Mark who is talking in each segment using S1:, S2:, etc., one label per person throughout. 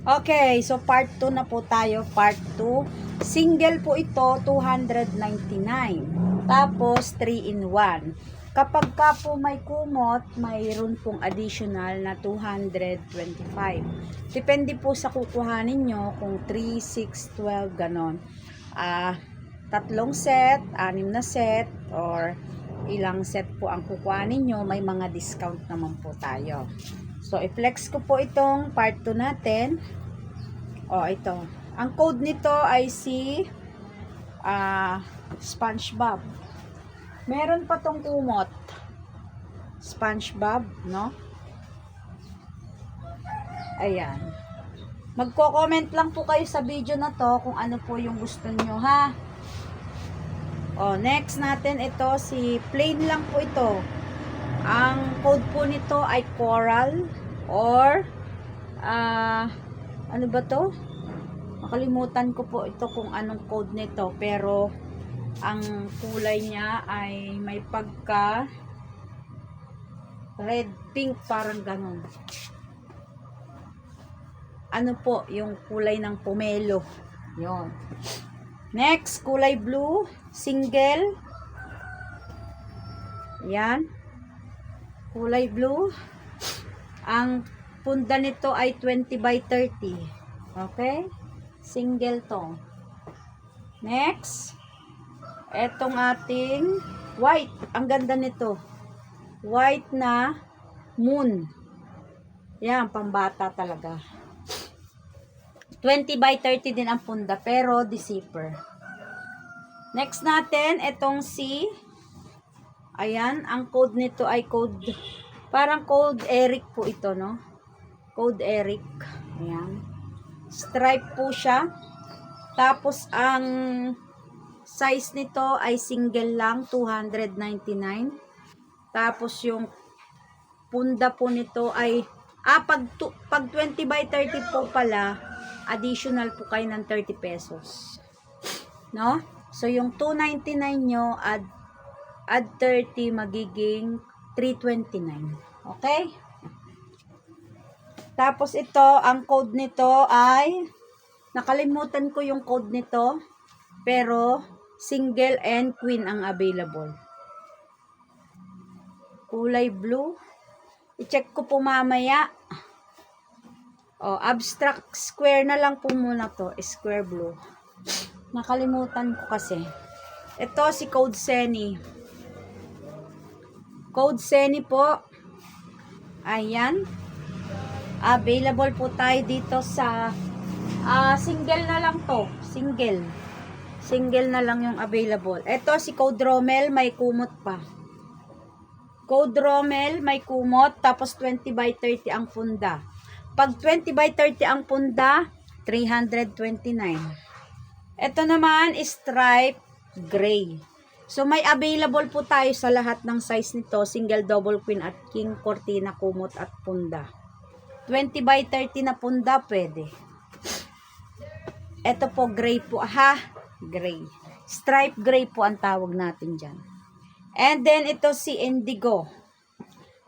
S1: Okay, so part 2 na po tayo. Part 2. Single po ito, 299. Tapos, 3 in 1. Kapag ka po may kumot, mayroon pong additional na 225. Depende po sa kukuhanin nyo kung 3, 6, 12, ganon. Tatlong set, 6 na set, or ilang set po ang kukuhanin nyo, may mga discount naman po tayo. So, i-flex ko po itong part 2 natin. Ito. Ang code nito ay si SpongeBob. Meron pa tong kumot. SpongeBob, no? Ayan. Magko-comment lang po kayo sa video na to kung ano po yung gusto nyo, ha? Next natin ito, si plain lang po ito. Ang code po nito ay coral or ano ba to? Nakalimutan ko po ito kung anong code nito, pero ang kulay niya ay may pagka red pink, parang ganun. Ano po yung kulay ng pomelo. Yon. Next, kulay blue, single. Yan. Kulay blue. Ang punda nito ay 20 by 30. Okay? Single to. Next, etong ating white. Ang ganda nito. White na moon. Yan, pambata talaga. 20 by 30 din ang punda, pero the zipper. Next natin, etong si, ayan, ang code nito ay code, parang code Eric po ito, no? Code Eric. Ayan. Stripe po siya. Tapos, ang size nito ay single lang, 299. Tapos, yung punda po nito ay, pag 20 by 30 po pala, additional po kayo ng 30 pesos. No? So, yung 299 nyo, add 30, magiging 329. Okay? Tapos ito, ang code nito ay, nakalimutan ko yung code nito, pero single and queen ang available. Kulay blue. I-check ko po mamaya. Abstract square na lang po muna to. Square blue. Nakalimutan ko kasi. Ito si Code Seni. Code Seni po. Ayan. Available po tayo dito sa single na lang to. Single. Single na lang yung available. Ito si Code Rommel, may kumot pa. Code Rommel, may kumot. Tapos 20 by 30 ang punda. Pag 20 by 30 ang punda, 329. Ito naman is stripe gray. So may available po tayo sa lahat ng size nito. Single, double, queen at king, cortina, kumot at punda. 20 by 30 na punda, pwede. Ito po, gray po. Gray. Stripe gray po ang tawag natin dyan. And then, ito si indigo.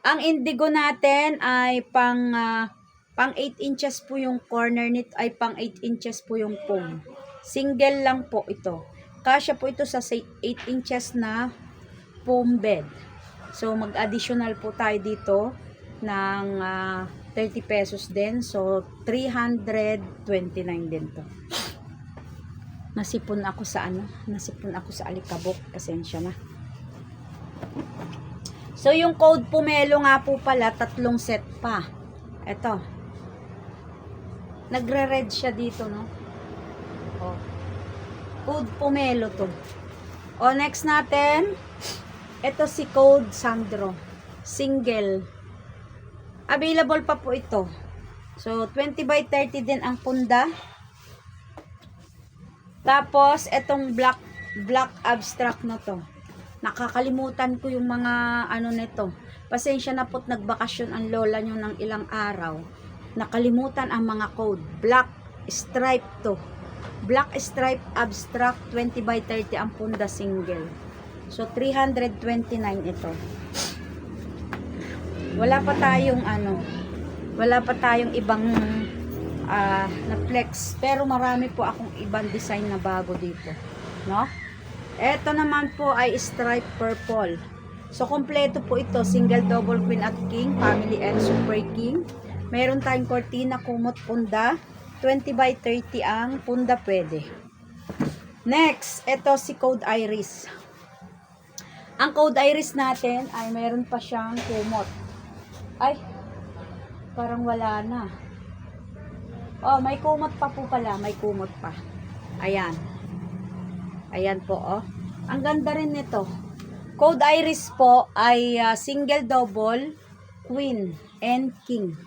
S1: Ang indigo natin ay pang 8 inches po yung corner nito, ay pang 8 inches po yung foam. Single lang po ito. Kasya po ito sa 8 inches na foam bed. So, mag-additional po tayo dito ng 30 pesos din. So, 329 din to. Nasipon ako sa alikabok. Pasensya na. So, yung code pomelo nga po pala, 3 set pa. Ito. Nagre-red siya dito, no? Code pomelo to. Next natin, ito si Code Sandro. Single. Available pa po ito. So, 20 by 30 din ang punda. Tapos, itong black abstract na to. Nakakalimutan ko yung mga nito. Pasensya na po't nagbakasyon ang lola nyo ng ilang araw. Nakalimutan ang mga code. Black stripe to. Black stripe abstract 20 by 30 ang punda single. So 329 ito. Wala pa tayong ibang na flex. Pero marami po akong ibang design na bago dito. No? Ito naman po ay stripe purple. So, kompleto po ito. Single, double, queen at king, family and super king. Meron tayong cortina, kumot, punda. 20 by 30 ang punda pwede. Next, ito si Code Iris. Ang Code Iris natin ay meron pa siyang kumot. Ay, parang wala na. Oh, may kumot pa po pala. May kumot pa. Ayan. Ayan po, oh. Ang ganda rin nito. Code Iris po ay single, double, queen, and king.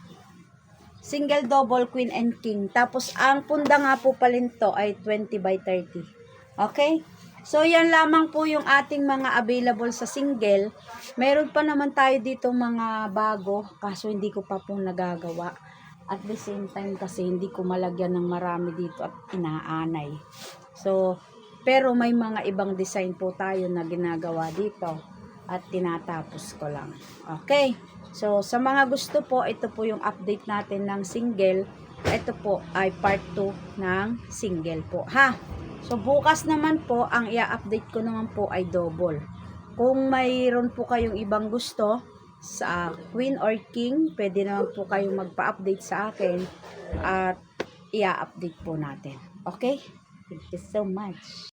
S1: Single, double, queen, and king. Tapos, ang punda nga po palinto ay 20 by 30. Okay? So, yan lamang po yung ating mga available sa single. Meron pa naman tayo dito mga bago. Kaso, hindi ko pa po nagagawa. At the same time kasi hindi ko malagyan ng marami dito at inaanay. So, pero may mga ibang design po tayo na ginagawa dito at tinatapos ko lang. Okay. So, sa mga gusto po, ito po yung update natin ng single. Ito po ay part 2 ng single po. Ha? So, bukas naman po, ang i-update ko naman po ay double. Kung mayroon po kayong ibang gusto sa queen or king, pwede naman po kayong magpa-update sa akin at i-update po natin. Okay? Thank you so much.